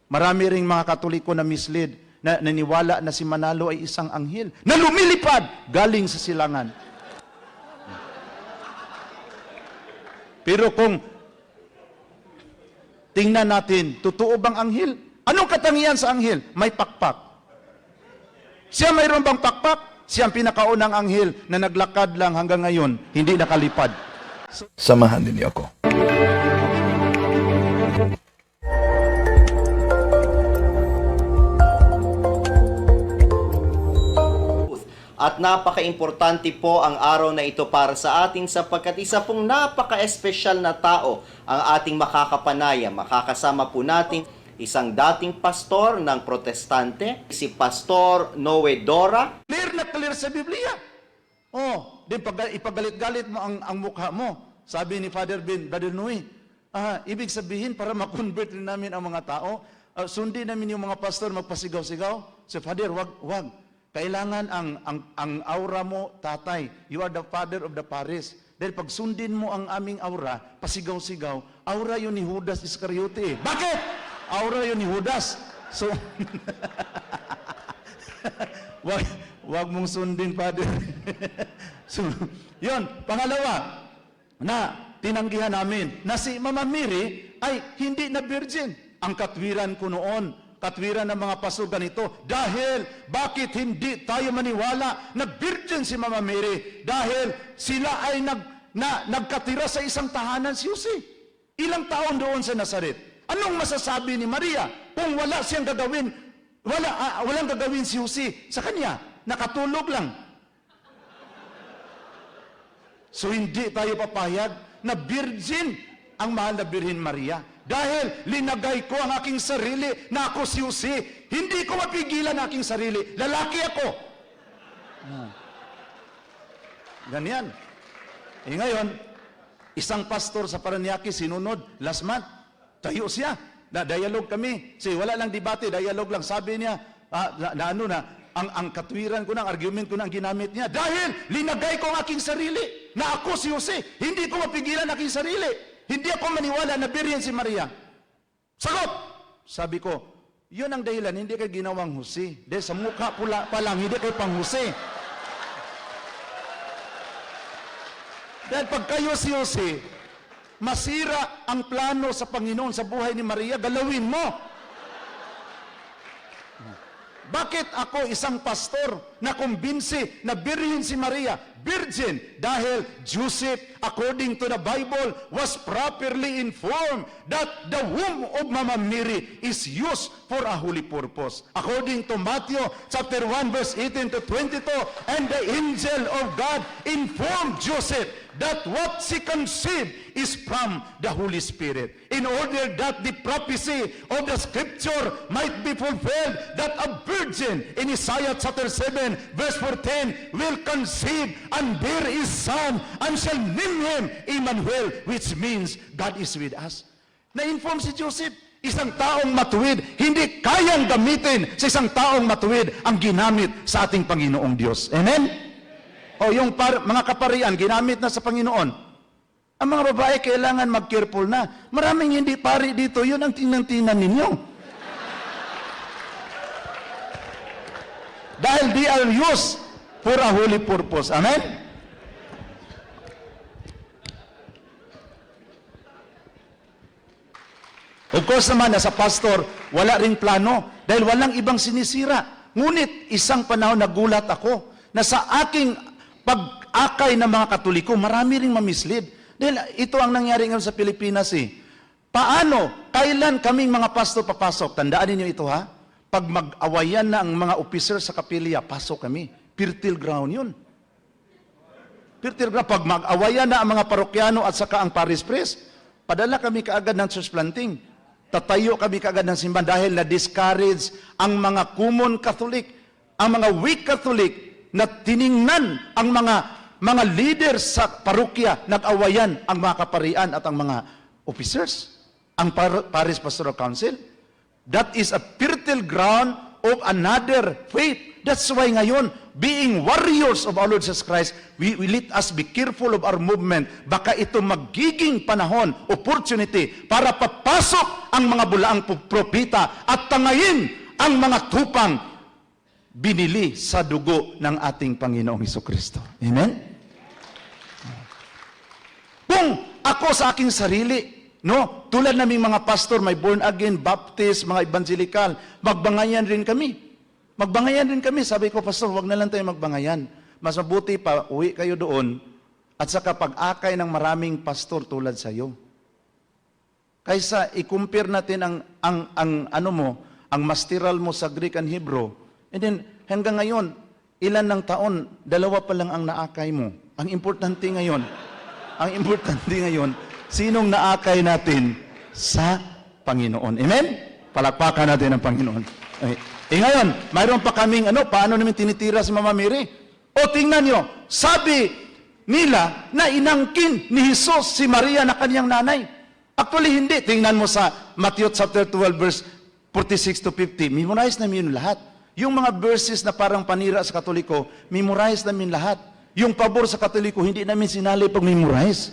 Marami ring mga Katoliko na mislead, na naniwala na si Manalo ay isang anghel na lumilipad galing sa silangan. Pero kung tingnan natin, totoo bang anghel? Anong katangian sa anghel? May pakpak. Siya mayroon bang pakpak? Siya ang pinakaunang anghel na naglakad lang hanggang ngayon, hindi nakalipad. Samahan ninyo ako. At napaka-importante po ang araw na ito para sa atin sapagkat isa pong napaka-espesyal na tao ang ating makakapanayam. Makakasama po natin isang dating pastor ng Protestante, si Pastor Noe Dora. Clear na clear sa Biblia. Oh, di ipagalit-galit mo ang mukha mo. Sabi ni Father Brother Noe, ibig sabihin para ma-convert rin namin ang mga tao, sundin namin yung mga pastor magpasigaw-sigaw. So Father, wag. Kailangan ang aura mo, tatay. You are the father of the parish. Dahil pag sundin mo ang aming aura, pasigaw-sigaw, aura yun ni Judas Iscariote. Bakit? Aura yun ni Judas. So, wag mong sundin, Father. So, yun. Pangalawa, na tinanggihan namin na si Mama Mary ay hindi na virgin. Ang katwiran ko noon, katwiran ng mga pastor ganito, dahil bakit hindi tayo maniwala na virgin si Mama Mary? Dahil sila ay nagkatira sa isang tahanan si Jose. Ilang taon doon sa Nazaret. Anong masasabi ni Maria kung wala siyang gagawin? Walang gagawin si Jose sa kanya. Nakatulog lang. So hindi tayo papayag na virgin ang mahal na Birhen Maria. Dahil linagay ko ang aking sarili na ako si Jose. Hindi ko mapigilan ang aking sarili. Lalaki ako. Ganyan. Ngayon, isang pastor sa Paranaque sinunod, last month, tayo siya. Na-dialogue kami. Wala lang debate, dialogue lang. Sabi niya, ang katwiran ko na, ang argument ko na ang ginamit niya. Dahil linagay ko ang aking sarili na ako si Jose. Hindi ko mapigilan ang aking sarili. Hindi ako maniwala na Birhen si Maria. Sagot! Sabi ko, yun ang dahilan, hindi kayo ginawang Jose. Dahil sa mukha pula pa lang, hindi kayo pang Jose. Dahil pag kayo si Jose, masira ang plano sa Panginoon sa buhay ni Maria, galawin mo. Bakit ako isang pastor na kumbinsi na Birhen si Maria? Virgin, dahil Joseph, according to the Bible, was properly informed that the womb of Mama Mary is used for a holy purpose. According to Matthew chapter 1 verse 18 to 22, and the angel of God informed Joseph that what she conceived is from the Holy Spirit, in order that the prophecy of the scripture might be fulfilled, that a virgin in Isaiah chapter 7 verse 14 will conceive and bear his son, and shall name him Emmanuel, which means God is with us. Na-inform si Joseph, isang taong matuwid, hindi kayang gamitin sa isang taong matuwid ang ginamit sa ating Panginoong Diyos. Amen? O yung mga kaparian, ginamit na sa Panginoon. Ang mga babae, kailangan mag-careful na. Maraming hindi pari dito, yun ang tingnan ninyo. Dahil they are used for a holy purpose. Amen? Of course naman, as a pastor, wala ring plano. Dahil walang ibang sinisira. Ngunit, isang panahon nagulat ako na sa aking pag-akay ng mga Katoliko, marami ring mamislead. Dahil ito ang nangyari ngayon sa Pilipinas Paano? Kailan kaming mga pastor papasok? Tandaan niyo ito ha? Pag mag-awayan na ang mga officer sa kapilya, pasok kami. Fertile ground yun. Fertile ground. Pag mag-awayan na ang mga parokyano at saka ang parish priest, padala kami kaagad ng church planting. Tatayo kami kaagad ng simbahan dahil na-discourage ang mga common Catholic, ang mga weak Catholic na tiningnan ang mga leaders sa parokya, nag-awayan ang mga kaparian at ang mga officers, ang Parish Pastoral Council. That is a fertile ground of another faith. That's why ngayon, being warriors of our Lord Jesus Christ, we let us be careful of our movement. Baka ito magiging panahon, opportunity, para papasok ang mga bulaang propeta at tangayin ang mga tupang binili sa dugo ng ating Panginoong Hesukristo. Amen? Kung ako sa aking sarili, no, tulad naming mga pastor, may born again, baptist, mga evangelical, magbangayan rin kami. Magbangayan rin kami. Sabi ko, pastor, wag na lang tayo magbangayan. Mas mabuti pa, uwi kayo doon at saka pag-akay ng maraming pastor tulad sa iyo. Kaysa i-compare natin ang masteral mo sa Greek and Hebrew. And then, hanggang ngayon, ilan ng taon, 2 pa lang ang naakay mo. Ang importante ngayon, sinong naakay natin sa Panginoon. Amen? Palakpakan natin ang Panginoon. Okay. Ngayon, mayroon pa kaming paano namin tinitira si Mama Mary? O tingnan nyo, sabi nila na inangkin ni Jesus si Maria na kanyang nanay. Actually, hindi. Tingnan mo sa Matthew chapter 12 verse 46 to 50. Memorize namin yun lahat. Yung mga verses na parang panira sa Katoliko, memorize namin lahat. Yung pabor sa Katoliko, hindi namin sinali pag memorize.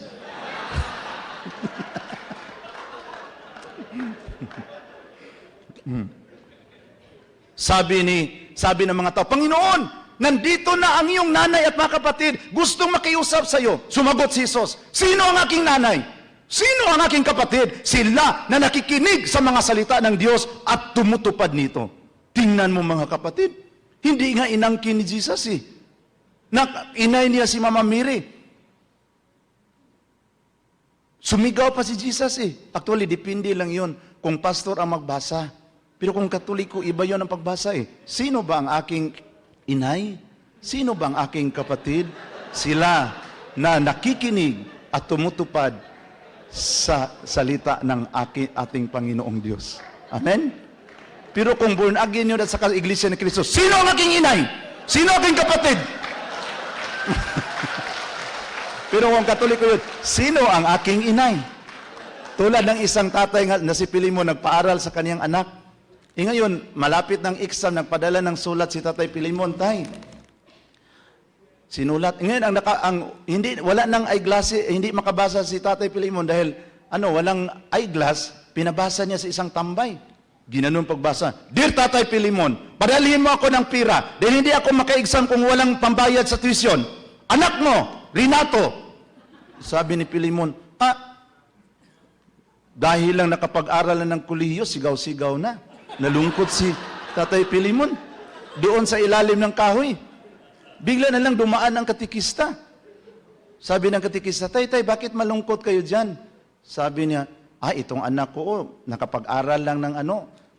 Sabi ng mga tao, Panginoon, nandito na ang iyong nanay at mga kapatid, gustong makiusap sa iyo. Sumagot si Jesus, sino ang aking nanay? Sino ang aking kapatid? Sila na nakikinig sa mga salita ng Diyos at tumutupad nito. Tingnan mo mga kapatid, hindi nga inangkin ni Jesus inay niya si Mama Mary. Sumigaw pa si Jesus Actually, depende lang yun kung pastor ang magbasa. Pero kung Katoliko, iba yun ang pagbasa Sino ba ang aking inay? Sino ba ang aking kapatid? Sila na nakikinig at tumutupad sa salita ng ating Panginoong Diyos. Amen? Pero kung born again yun at sa Iglesia ni Cristo, sino ang aking inay? Sino ang aking kapatid? Pero kung Katoliko yun, sino ang aking inay? Tulad ng isang tatay na si Pilimon nagpaaral sa kaniyang anak. Ngayon, malapit ng exam, nagpadala ng sulat si Tatay Pilimon, tay. Sinulat. Ngayon, wala nang eyeglass, hindi makabasa si Tatay Pilimon dahil, walang eyeglass, pinabasa niya sa isang tambay. Ginanon pagbasa, Dear Tatay Pilimon, padalhin mo ako ng pira dahil hindi ako maka-exam kung walang pambayad sa tuition. Anak mo, Renato. Sabi ni Pilimon, dahil lang nakapag-aral ng kolehiyo, sigaw-sigaw na. Nalungkot si Tatay Pilimon. Doon sa ilalim ng kahoy. Bigla na lang dumaan ang katikista. Sabi ng katikista, Tay, bakit malungkot kayo dyan? Sabi niya, itong anak ko, nakapag-aral lang ng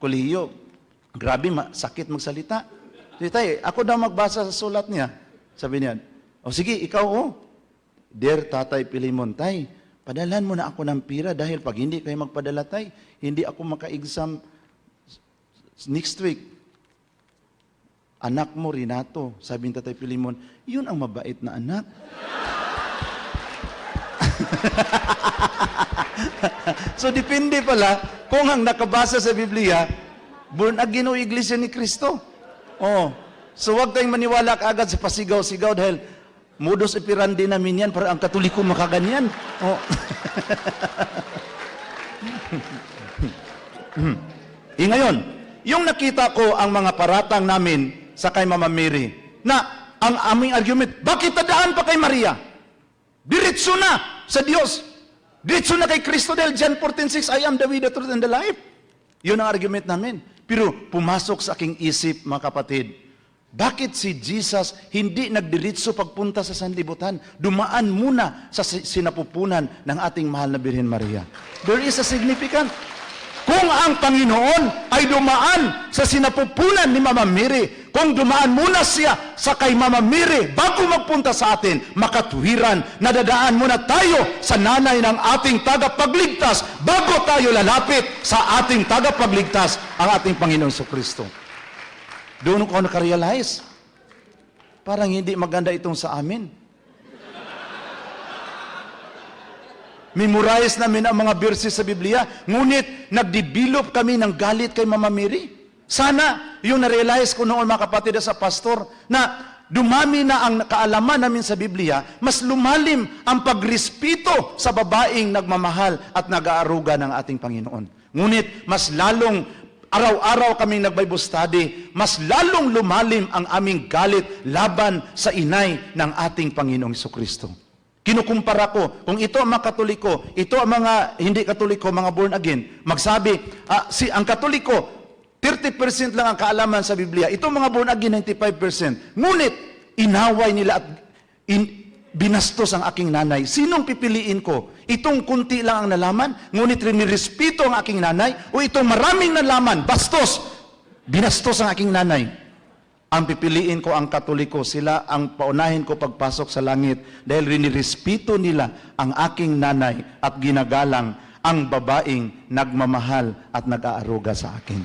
kolehiyo. Grabe, sakit magsalita. Tay, ako daw magbasa sa sulat niya. Sabi niya, sige, ikaw Dear Tatay Pilimon, Tay, padalhan mo na ako ng pira dahil pag hindi kayo magpadala, Tay, hindi ako maka-exam next week. Anak mo, Renato, sabi ni Tatay Pilimon, yun ang mabait na anak. So, depende pala kung ang nakabasa sa Biblia, born again o Iglesia ni Cristo. So, huwag tayong maniwala kaagad sa pasigaw-sigaw dahil modus operandi namin yan para ang Katoliko makaganyan. Ngayon, yung nakita ko ang mga paratang namin sa kay Mama Mary, na ang aming argument, bakit tadaan pa kay Maria? Diretso na sa Diyos. Diretso na kay Kristo dahil John 14:6, I am the way, the truth, and the life. Yun ang argument namin. Pero pumasok sa aking isip, mga kapatid, bakit si Jesus hindi nagdiretso pagpunta sa sanlibutan? Dumaan muna sa sinapupunan ng ating mahal na Birhen Maria. There is a significant. Kung ang Panginoon ay dumaan sa sinapupunan ni Mama Mary, kung dumaan muna siya sa kay Mama Mary bago magpunta sa atin, makatuwiran, nadadaan muna tayo sa nanay ng ating tagapagligtas bago tayo lalapit sa ating tagapagligtas, ang ating Panginoon Kristo. Doon ko nakarealize, parang hindi maganda itong sa amin. Memorize namin ang mga verses sa Biblia, ngunit nagdevelop kami ng galit kay Mama Mary. Sana yung na-realize ko noon mga kapatid sa pastor na dumami na ang kaalaman namin sa Biblia, mas lumalim ang pagrespeto sa babaeng nagmamahal at nag-aaruga ng ating Panginoon. Ngunit mas lalong araw-araw kaming nag-Bible study, mas lalong lumalim ang aming galit laban sa inay ng ating Panginoong Jesucristo. Kinukumpara ko, kung ito ang mga Katoliko, ito ang mga hindi Katoliko, mga born again, magsabi, ang Katoliko, 30% lang ang kaalaman sa Biblia. Ito mga born again, 95%. Ngunit, inaway nila at binastos ang aking nanay. Sinong pipiliin ko? Itong kunti lang ang nalaman, ngunit rinirespeto ang aking nanay, o itong maraming nalaman, bastos, binastos ang aking nanay? Ang pipiliin ko ang Katoliko, sila ang paunahin ko pagpasok sa langit dahil rinirespeto nila ang aking nanay at ginagalang ang babaeng nagmamahal at nag-aaruga sa akin.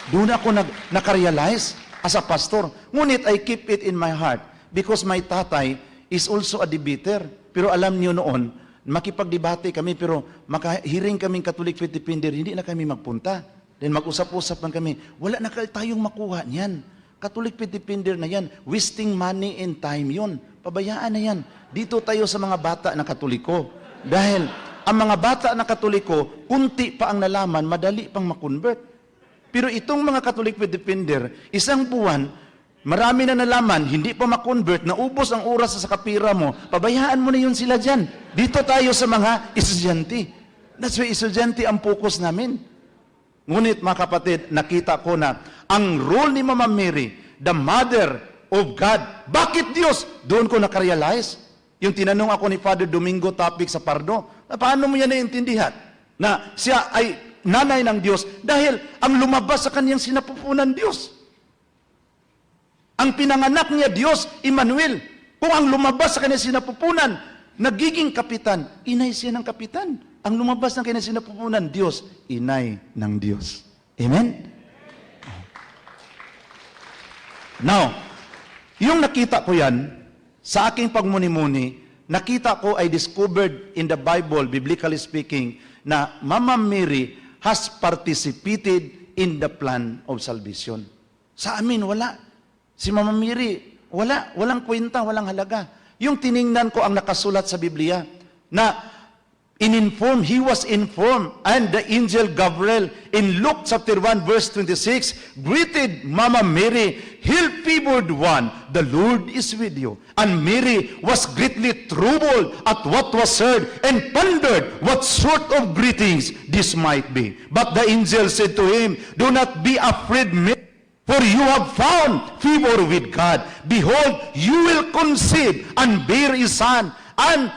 Doon ako nakarealize as a pastor. Ngunit I keep it in my heart because my tatay is also a debater. Pero alam niyo noon, makipagdebate kami pero makahiring kaming Catholic Faith Defender, hindi na kami magpunta. Then mag-usap-usap lang kami, wala na tayong makuha niyan. Catholic Faith Defender na yan. Wasting money and time yun. Pabayaan na yan. Dito tayo sa mga bata na Katoliko. Dahil ang mga bata na Katoliko, kunti pa ang nalaman, madali pang makonvert. Pero itong mga Catholic Faith Defender, isang buwan, marami na nalaman, hindi pa makonvert, naubos ang oras sa kapira mo, pabayaan mo na yun sila dyan. Dito tayo sa mga estudyante. That's why estudyante ang focus namin. Ngunit mga kapatid, nakita ko na ang role ni Mama Mary, the Mother of God, bakit Diyos? Doon ko nakarealize. Yung tinanong ako ni Father Domingo topic sa Pardo, paano mo yan naiintindihan? Na siya ay nanay ng Diyos dahil ang lumabas sa kanyang sinapupunan Diyos. Ang pinanganak niya Diyos, Emmanuel. Kung ang lumabas sa kanyang sinapupunan, nagiging kapitan, inay siya ng kapitan. Ang lumabas ng kanyang sinapupunan, Diyos, inay ng Diyos. Amen? Now, yung nakita ko yan, sa aking pagmuni-muni, nakita ko ay discovered in the Bible, biblically speaking, na Mama Mary has participated in the plan of salvation. Sa amin, wala. Si Mama Mary, walang kwenta, walang halaga. Yung tiningnan ko ang nakasulat sa Biblia, na he was informed, and the angel Gabriel in Luke chapter 1 verse 26 greeted Mama Mary, "Hail favored one, the Lord is with you." And Mary was greatly troubled at what was heard and pondered what sort of greetings this might be. But the angel said to him, "Do not be afraid, Mary, for you have found favor with God. Behold, you will conceive and bear a son, and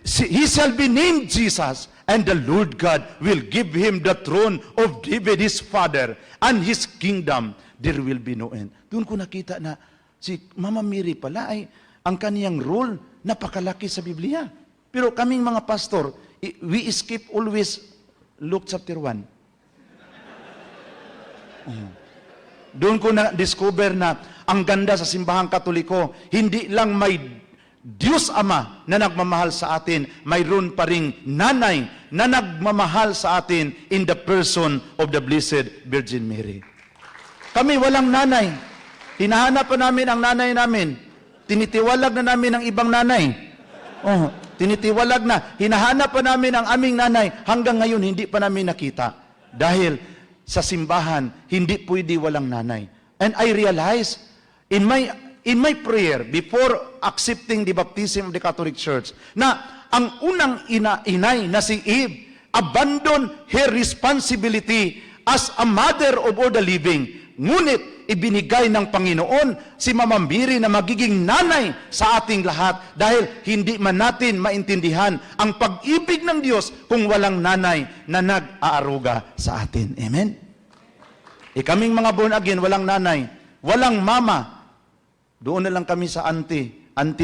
he shall be named Jesus, and the Lord God will give him the throne of David his father, and his kingdom there will be no end." Doon ko nakita na si Mama Mary pala ay ang kaniyang role napakalaki sa Biblia. Pero kaming mga pastor, we skip always Luke chapter 1. Doon ko na-discover na ang ganda sa simbahang Katoliko, hindi lang may Diyos Ama na nagmamahal sa atin, mayroon pa ring nanay na nagmamahal sa atin in the person of the Blessed Virgin Mary. Kami walang nanay. Hinahanap pa namin ang nanay namin. Tinitiwalag na namin ang ibang nanay. Tinitiwalag na. Hinahanap pa namin ang aming nanay. Hanggang ngayon, hindi pa namin nakita. Dahil sa simbahan, hindi pwede walang nanay. And I realize, in my prayer, before accepting the baptism of the Catholic Church, na ang unang inay na si Eve, abandon her responsibility as a mother of all the living. Ngunit, ibinigay ng Panginoon si Mama Mary na magiging nanay sa ating lahat dahil hindi man natin maintindihan ang pag-ibig ng Diyos kung walang nanay na nag-aaruga sa atin. Amen? Kaming mga born again, walang nanay, walang mama. Doon na lang kami sa auntie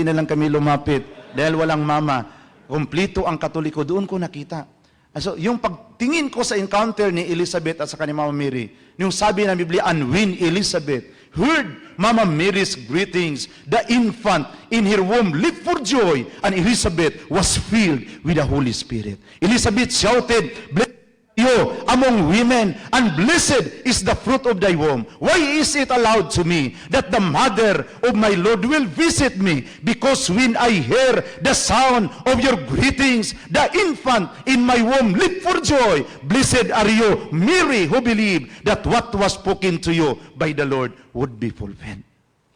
na lang kami lumapit dahil walang mama. Kumplito ang Katoliko, doon ko nakita. So, yung pagtingin ko sa encounter ni Elizabeth at sa kanyang Mama Mary, yung sabi ng Biblia, "And when Elizabeth heard Mama Mary's greetings, the infant in her womb leaped for joy, and Elizabeth was filled with the Holy Spirit." Elizabeth shouted, "Blessed you you among women, and blessed is the fruit of thy womb. Why is it allowed to me that the mother of my Lord will visit me? Because when I hear the sound of your greetings, the infant in my womb leap for joy. Blessed are you, Mary, who believed that what was spoken to you by the Lord would be fulfilled.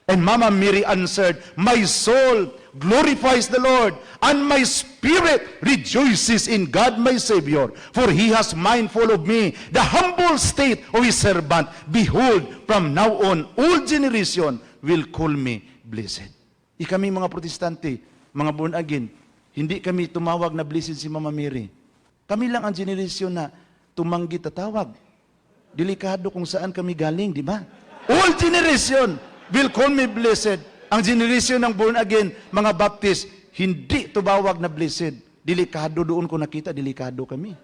And Mama Mary answered, my soul glorifies the Lord, and my spirit rejoices in God my Savior, for He has mindful of me, the humble state of His servant. Behold, from now on, all generation will call me blessed. Kami mga protestante, mga born again, hindi kami tumawag na blessed si Mama Mary. Kami lang ang generation na tumanggi tatawag. Delikado kung saan kami galing, di ba? All generation will call me blessed. Ang generation ng born again, mga Baptist, hindi tumawag na blessed. Delikado, doon ko nakita, delikado kami.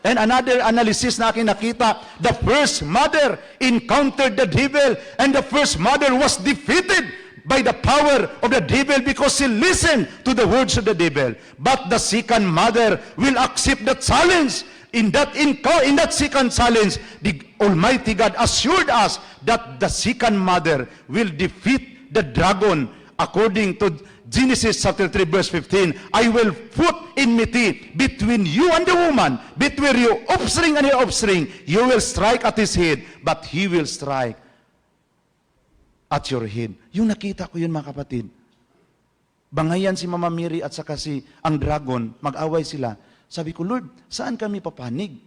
And another analysis na aking nakita, the first mother encountered the devil, and the first mother was defeated by the power of the devil because she listened to the words of the devil. But the second mother will accept the challenge. In that second challenge, the Almighty God assured us that the second mother will defeat the dragon. According to Genesis chapter 3 verse 15, I will put enmity between you and the woman, between your offspring and your offspring. You will strike at his head, but he will strike at your head. Yung nakita ko yun, mga kapatid. Bangayan si Mama Mary at saka si ang dragon, mag-away sila. Sabi ko, Lord, saan kami papanig?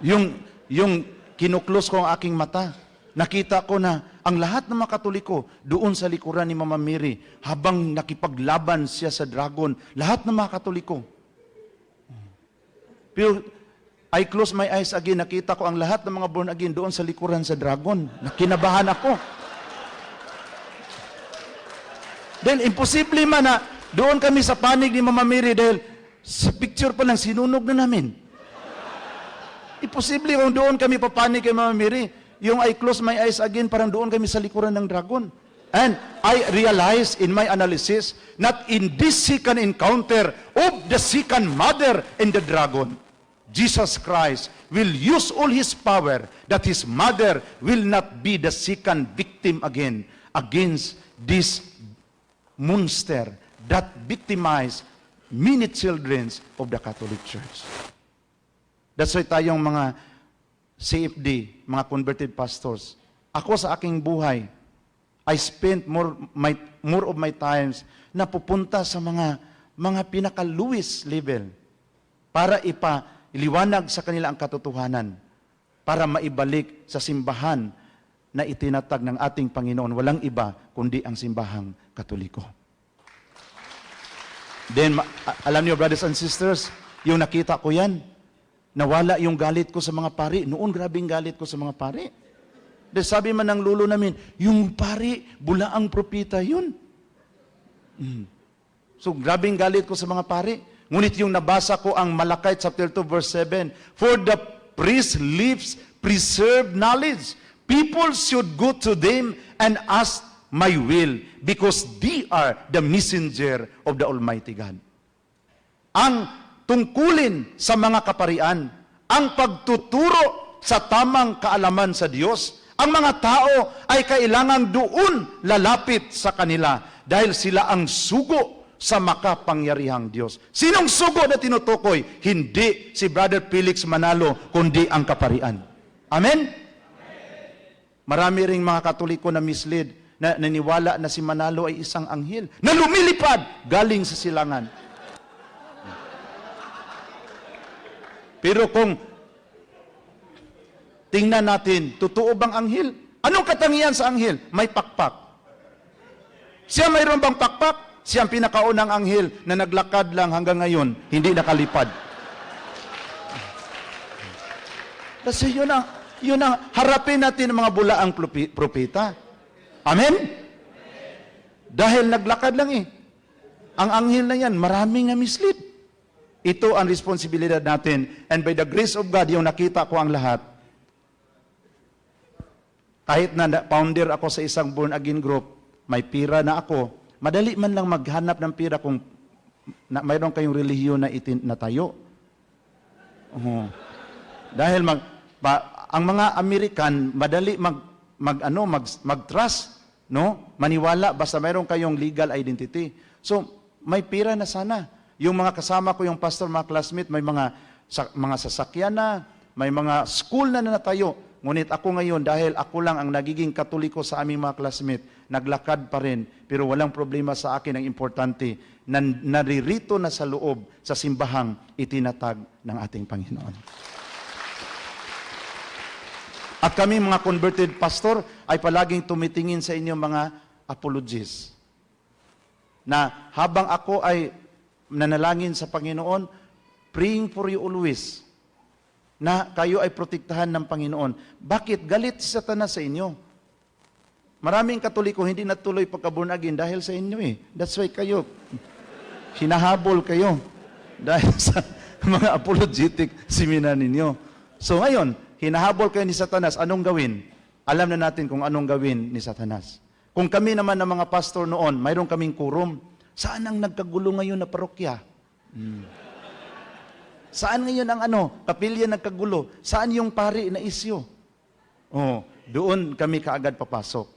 Yung kinuklos ko ang aking mata, nakita ko na ang lahat ng mga Katoliko doon sa likuran ni Mama Mary, habang nakipaglaban siya sa dragon, lahat ng mga Katoliko. Pero I close my eyes again, nakita ko ang lahat ng mga born again doon sa likuran sa dragon. Nakinabahan ako. Then, imposible man na doon kami sa panig ni Mama Mary dahil sa picture pa lang sinunog na namin. Imposible kung doon kami papanig kay Mama Mary. Yung I close my eyes again, parang doon kami sa likuran ng dragon. And I realized in my analysis that in this second encounter of the second mother and the dragon, Jesus Christ will use all His power that His mother will not be the second victim again against this monster that victimized many children of the Catholic Church. That's why tayong mga CFD, mga converted pastors, ako sa aking buhay, I spent more of my times na pupunta sa mga pinaka-lowest level para iliwanag sa kanila ang katotohanan, para maibalik sa simbahan na itinatag ng ating Panginoon. Walang iba kundi ang simbahang Katoliko. Then, alam niyo, brothers and sisters, yung nakita ko yan, nawala yung galit ko sa mga pari. Noon, grabing galit ko sa mga pari. Dahil sabi man ng lulo namin, yung pari, bulaang propita yun. So, grabing galit ko sa mga pari. Ngunit yung nabasa ko ang Malakay chapter 2 verse 7, for the priest lives preserved knowledge. People should go to them and ask my will, because they are the messenger of the Almighty God. Ang tungkulin sa mga kaparian, ang pagtuturo sa tamang kaalaman sa Diyos, ang mga tao ay kailangang doon lalapit sa kanila dahil sila ang sugo sa makapangyarihang Diyos. Sinong sugo na tinutukoy? Hindi si Brother Felix Manalo, kundi ang kaparian. Amen? Marami ring mga Katoliko na mislead, na naniwala na si Manalo ay isang anghel na lumilipad galing sa silangan. Pero kung tingnan natin, totoo bang anghel? Anong katangian sa anghel? May pakpak. Siya mayroon bang pakpak? Siya ang pinakaunang anghel na naglakad lang hanggang ngayon, hindi nakalipad. Kasi yun ang harapin natin ng mga bulaang propeta. Amen? Dahil naglakad lang Ang anghel na yan, maraming na mislead. Ito ang responsibilidad natin. And by the grace of God, yung nakita ko ang lahat, kahit na founder ako sa isang born again group, may pira na ako, madali man lang maghanap ng pira kung mayroon kayong relihiyon na natayo. Oo. Dahil ang mga American madali mag-trust, no? Maniwala basta mayroon kayong legal identity. So, may pira na sana. Yung mga kasama ko, yung pastor, mga classmate, may mga sasakyan na, may mga school na natayo. Ngunit ako ngayon, dahil ako lang ang nagiging Katoliko sa aming mga classmate, naglakad pa rin, pero walang problema sa akin. Ang importante, naririto na sa loob, sa simbahang itinatag ng ating Panginoon. At kami mga converted pastor ay palaging tumitingin sa inyong mga apologies. Na habang ako ay nanalangin sa Panginoon, praying for you always, na kayo ay protektahan ng Panginoon. Bakit? Galit si Satanas sa inyo. Maraming Katoliko hindi natuloy pagka-born again dahil sa inyo eh. That's why kayo, hinahabol kayo dahil sa mga apologetic seminar ninyo. So ngayon, hinahabol kayo ni Satanas, anong gawin? Alam na natin kung anong gawin ni Satanas. Kung kami naman ng mga pastor noon, mayroon kaming quorum, saan ang nagkagulo ngayon na parokya? Saan ngayon ang kapilya nagkagulo? Saan yung pari na isyo? Oh, doon kami kaagad papasok.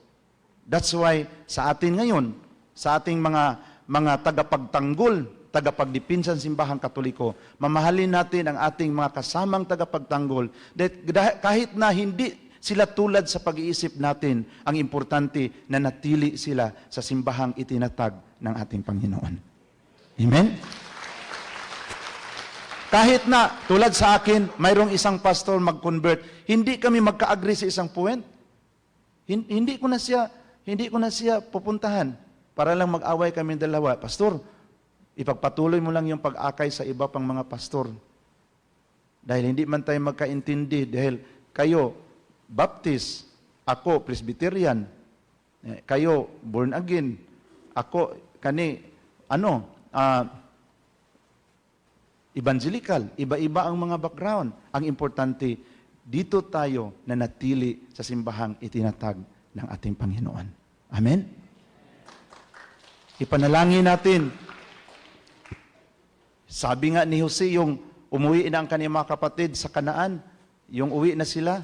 That's why sa atin ngayon, sa ating mga tagapagtanggol, tagapagdipinsan simbahang Katoliko, mamahalin natin ang ating mga kasamang tagapagtanggol. Kahit na hindi sila tulad sa pag-iisip natin, ang importante na natili sila sa simbahang itinatag ng ating Panginoon. Amen? Kahit na, tulad sa akin, mayroong isang pastor mag-convert, hindi kami magka-agree sa isang point. Hindi ko na siya pupuntahan para lang mag-away kami dalawa. Pastor, ipagpatuloy mo lang yung pag-akay sa iba pang mga pastor. Dahil hindi man tayo magkaintindi, dahil kayo, Baptist, ako, Presbyterian, kayo, born again, ako, evangelical, iba-iba ang mga background. Ang importante, dito tayo na natili sa simbahang itinatag ng ating Panginoon. Amen? Ipanalangin natin. Sabi nga ni Jose, yung umuwi na ang kanyang mga kapatid sa Kanaan, yung uwi na sila,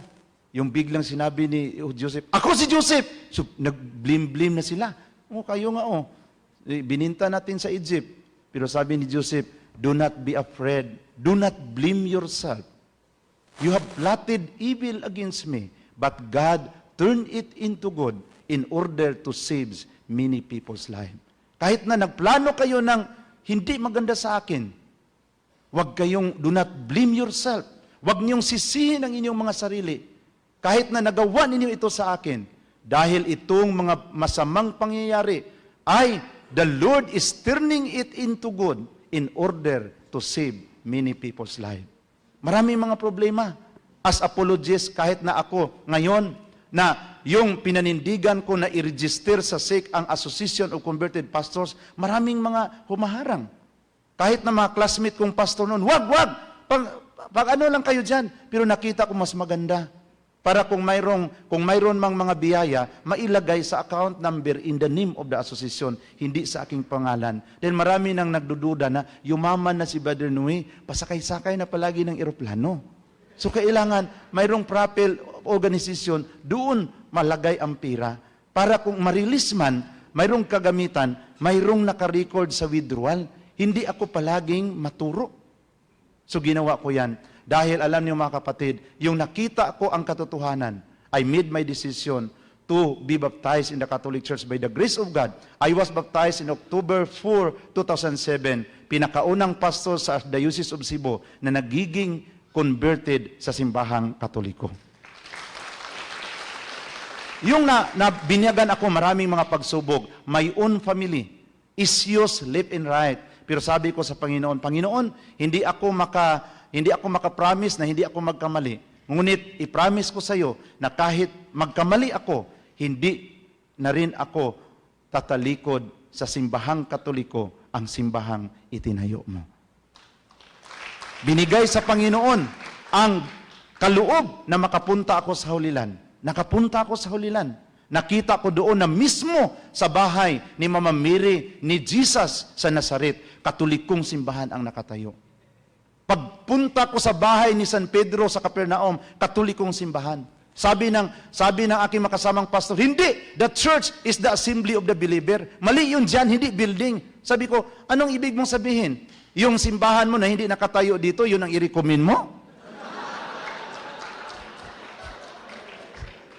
yung biglang sinabi ni Joseph, ako si Joseph! So, nag-blim-blim na sila. Kayo nga bininta natin sa Egypt. Pero sabi ni Joseph, do not be afraid. Do not blame yourself. You have plotted evil against me, but God turned it into good in order to save many people's life. Kahit na nagplano kayo ng hindi maganda sa akin, do not blame yourself. Huwag niyong sisihin ang inyong mga sarili. Kahit na nagawa ninyo ito sa akin, dahil itong mga masamang pangyayari ay the Lord is turning it into good in order to save many people's life. Maraming mga problema. As apologists, kahit na ako ngayon, na yung pinanindigan ko na i-register sa SEC ang Association of Converted Pastors, maraming mga humaharang. Kahit na mga classmate kong pastor noon, wag! Pag lang kayo dyan. Pero nakita ko mas maganda. Para kung mayroon mang mga biyaya, mailagay sa account number in the name of the association, hindi sa aking pangalan. Dahil marami nang nagdududa na yumaman na si Brother Nui, pasakay-sakay na palagi ng eroplano. So kailangan mayroong proper organisasyon, doon malagay ang pira. Para kung marilis man, mayroong kagamitan, mayroong nakarecord sa withdrawal. Hindi ako palaging maturo. So ginawa ko yan. Dahil alam niyo mga kapatid, yung nakita ko ang katotohanan, I made my decision to be baptized in the Catholic Church by the grace of God. I was baptized in October 4, 2007, pinakaunang pastor sa Diocese of Cebu na nagiging converted sa simbahang Katoliko. Yung binyagan ako maraming mga pagsubok, my own family, issues left and right. Pero sabi ko sa Panginoon, Panginoon, hindi ako makapromise na hindi ako magkamali. Ngunit i-promise ko sa iyo na kahit magkamali ako, hindi na rin ako tatalikod sa simbahang Katoliko, ang simbahang itinayo mo. Binigay sa Panginoon ang kaloob na makapunta ako sa Hulilan. Nakapunta ako sa Hulilan. Nakita ko doon na mismo sa bahay ni Mama Mary ni Jesus sa Nazaret. Katolikong simbahan ang nakatayo. Pagpunta ko sa bahay ni San Pedro sa Capernaum, Katolikong simbahan. Sabi ng aking makasamang pastor, hindi, the church is the assembly of the believer. Mali yun dyan, hindi building. Sabi ko, anong ibig mong sabihin? Yung simbahan mo na hindi nakatayo dito, yun ang i-recommend mo?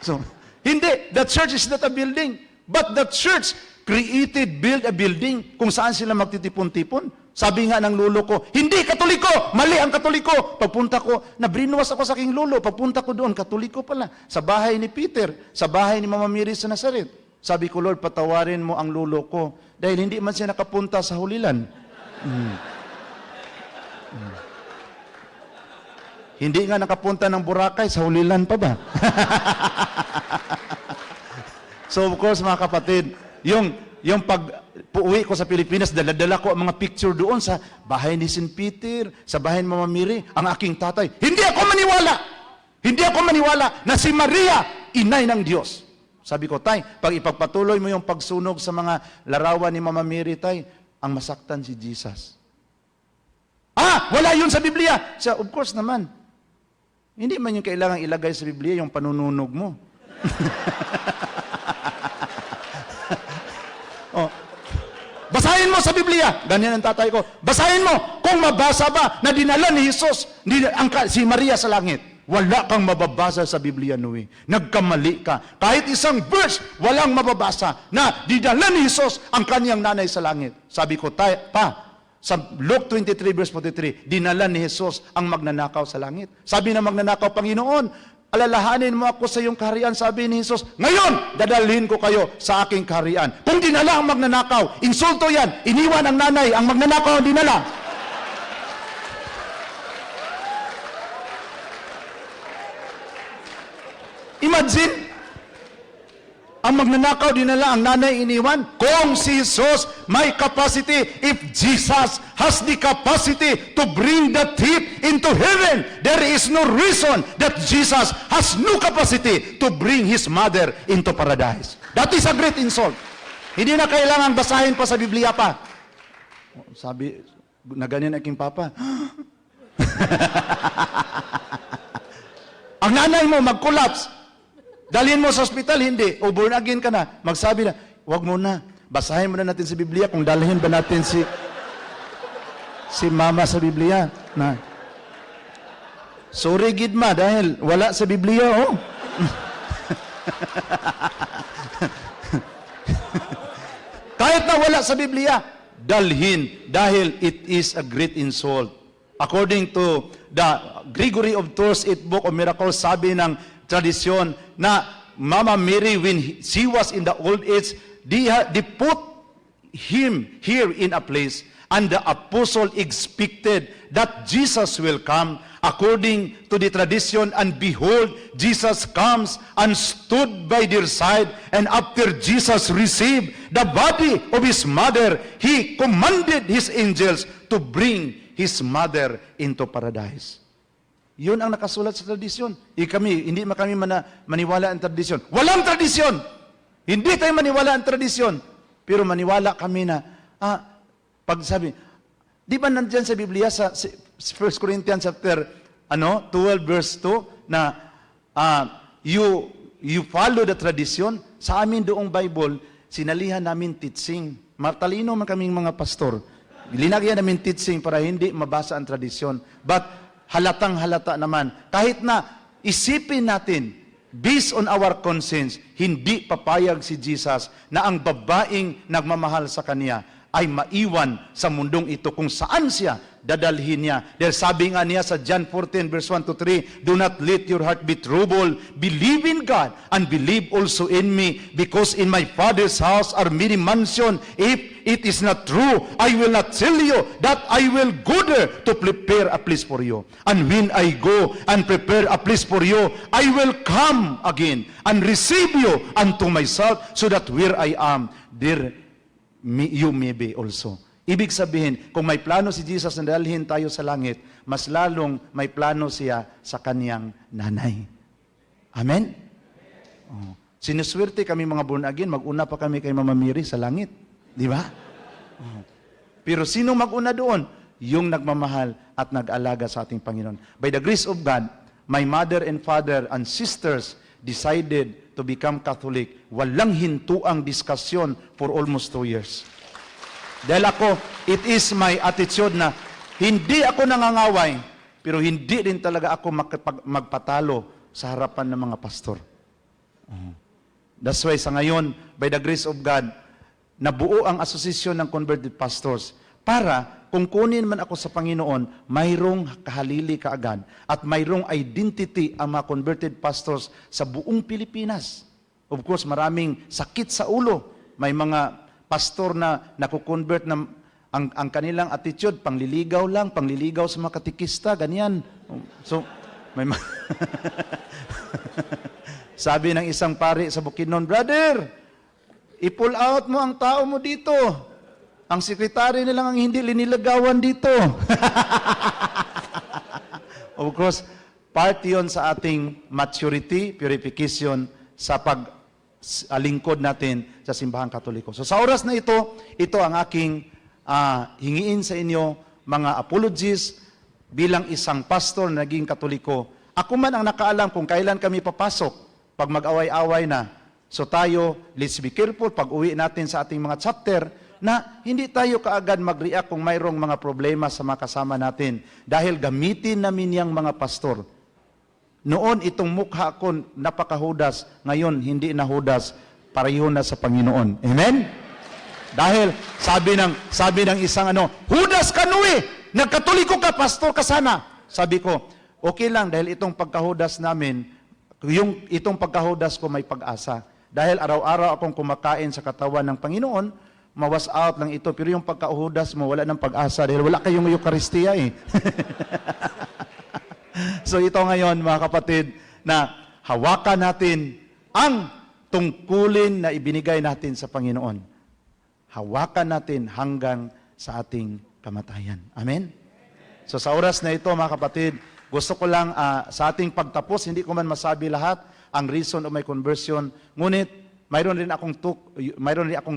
So, hindi, the church is not a building. But the church build a building kung saan sila magtitipon-tipon. Sabi nga ng lolo ko, hindi Katoliko! Mali ang Katoliko! Pagpunta ko, nabrinuwas ako sa aking lolo. Pagpunta ko doon, Katoliko pala. Sa bahay ni Peter, sa bahay ni Mama Mary sa Nazaret. Sabi ko, Lord, patawarin mo ang lolo ko dahil hindi man siya nakapunta sa hulilan. Hindi nga nakapunta ng Boracay, sa hulilan pa ba? So of course mga kapatid, yung pag-uwi ko sa Pilipinas, dala-dala ko ang mga picture doon sa bahay ni St. Peter, sa bahay ni Mama Mary, ang aking tatay. Hindi ako maniwala na si Maria, inay ng Diyos. Sabi ko, tay, pag ipagpatuloy mo yung pagsunog sa mga larawan ni Mama Mary, tay, ang masaktan si Jesus. Wala yun sa Biblia. Siya, of course naman. Hindi man yung kailangang ilagay sa Biblia yung panununog mo. Basahin mo sa Biblia. Ganyan ang tatay ko. Basahin mo kung mabasa ba na dinala ni Jesus si Maria sa langit. Wala kang mababasa sa Biblia, Noe. Nagkamali ka. Kahit isang verse, walang mababasa na dinala ni Jesus ang kanyang nanay sa langit. Sabi ko, sa Luke 23 verse 43, dinala ni Jesus ang magnanakaw sa langit. Sabi ng magnanakaw, Panginoon, alalahanin mo ako sa iyong kaharian, sabi ni Jesus, ngayon, dadalhin ko kayo sa aking kaharian. Kung dinala ang magnanakaw, insulto yan, iniwan ang nanay, ang magnanakaw ang dinala. Imagine, ang magnanakaw dinala, ang nanay iniwan. Kung si Jesus may capacity, if Jesus has the capacity to bring the thief into heaven, there is no reason that Jesus has no capacity to bring his mother into paradise. That is a great insult. Hindi na kailangan basahin pa sa Biblia pa. Sabi, na ganyan aking papa. Ang nanay mo mag-collapse. Dalhin mo sa ospital, hindi. O born again ka na. Magsabi na, wag mo na. Basahin mo na natin sa Biblia kung dalhin ba natin si mama sa Biblia. Na. Sorry, Gidma, dahil wala sa Biblia, oh. Kahit na wala sa Biblia, dalhin dahil it is a great insult. According to the Gregory of Tours 8 Book of Miracles, sabi ng tradisyon na Mama Mary, when she was in the old age, they put him here in a place, and the apostle expected that Jesus will come according to the tradition, and behold, Jesus comes and stood by their side, and after Jesus received the body of his mother, he commanded his angels to bring his mother into paradise. Yun ang nakasulat sa tradisyon. Hindi kami maniwala ang tradisyon. Walang tradisyon! Hindi tayo maniwala ang tradisyon. Pero maniwala kami na, pagsabi, di ba nandyan sa Biblia, sa 1 Corinthians chapter 12 verse 2, na you follow the tradition. Sa amin doong Bible, sinalihan namin teaching. Matalino man kaming mga pastor. Linagyan namin teaching para hindi mabasa ang tradisyon. But halatang-halata naman, kahit na isipin natin, based on our conscience, hindi papayag si Jesus na ang babaeng nagmamahal sa kanya ay maiwan sa mundong ito kung saan siya dadalhin niya. Dahil sabi nga niya sa John 14 verse 1 to 3, do not let your heart be troubled. Believe in God and believe also in me, because in my Father's house are many mansions. If it is not true, I will not tell you that I will go there to prepare a place for you. And when I go and prepare a place for you, I will come again and receive you unto myself, so that where I am, there you may be also. Ibig sabihin, kung may plano si Jesus na dalhin tayo sa langit, mas lalong may plano siya sa kaniyang nanay. Amen? Sinuswerte kami mga born again, mag-una pa kami kay Mama Mary sa langit. Di ba? Pero sino mag-una doon? Yung nagmamahal at nag-alaga sa ating Panginoon. By the grace of God, my mother and father and sisters decided to become Catholic. Walang hintuang diskusyon for almost 2 years. Dahil ako, it is my attitude na hindi ako nangangaway, pero hindi din talaga ako magpatalo sa harapan ng mga pastor. That's why sa ngayon, by the grace of God, nabuo ang asosasyon ng converted pastors para kung kunin man ako sa Panginoon, mayroong kahalili kaagad at mayroong identity ang mga converted pastors sa buong Pilipinas. Of course, maraming sakit sa ulo. May mga pastor na nakukonvert na ang kanilang attitude, pangliligaw lang, pangliligaw sa mga katikista, ganyan. So, may sabi ng isang pari sa Bukidnon, "Brother, i-pull out mo ang tao mo dito. Ang sekretary na lang ang hindi linilagawan dito." Of course, part yun sa ating maturity, purification, sa paglingkod natin sa simbahang Katoliko. So sa oras na ito ang aking hingiin sa inyo, mga apologies, bilang isang pastor na naging Katoliko. Ako man ang nakaalam kung kailan kami papasok pag mag-away-away na. So tayo, let's be careful pag uwi natin sa ating mga chapter na hindi tayo kaagad mag-react kung mayroong mga problema sa mga kasama natin. Dahil gamitin namin yung mga pastor. Noon itong mukha ko napakahudas, ngayon hindi na hudas, pareho na sa Panginoon. Amen? Dahil sabi ng isang "Hudas ka nuwi! Nagkatoliko ka, pastor ka sana." Sabi ko, okay lang dahil itong pagkahudas namin, itong pagkahudas ko may pag-asa. Dahil araw-araw akong kumakain sa katawan ng Panginoon, mawas out lang ito. Pero yung pagkahudas mo, wala ng pag-asa dahil wala kayong Eucharistia eh. So ito ngayon mga kapatid, na hawakan natin ang tungkulin na ibinigay natin sa Panginoon. Hawakan natin hanggang sa ating kamatayan. Amen? So sa oras na ito mga kapatid, gusto ko lang sa ating pagtapos, hindi ko man masabi lahat ang reason of my conversion. Ngunit mayroon rin akong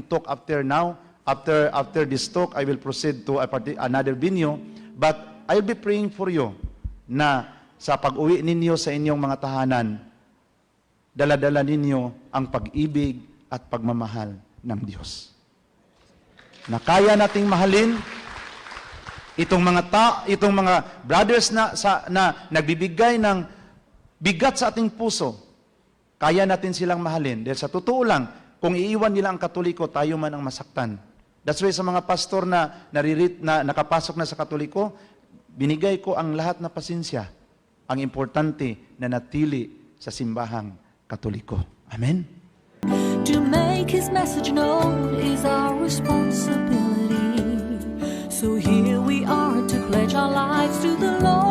talk after now. After this talk, I will proceed to another venue. But I'll be praying for you na sa pag-uwi ninyo sa inyong mga tahanan, dala-dala ninyo ang pag-ibig at pagmamahal ng Diyos. Na kaya nating mahalin itong mga brothers na nagbibigay ng bigat sa ating puso. Kaya natin silang mahalin. Dahil sa totoo lang, kung iiwan nila ang Katoliko, tayo man ang masaktan. That's why sa mga pastor na nakapasok na sa Katoliko, binigay ko ang lahat na pasensya. Ang importante na natili sa simbahang Katoliko. Amen? To make His message known is our responsibility. So here we are to pledge our lives to the Lord.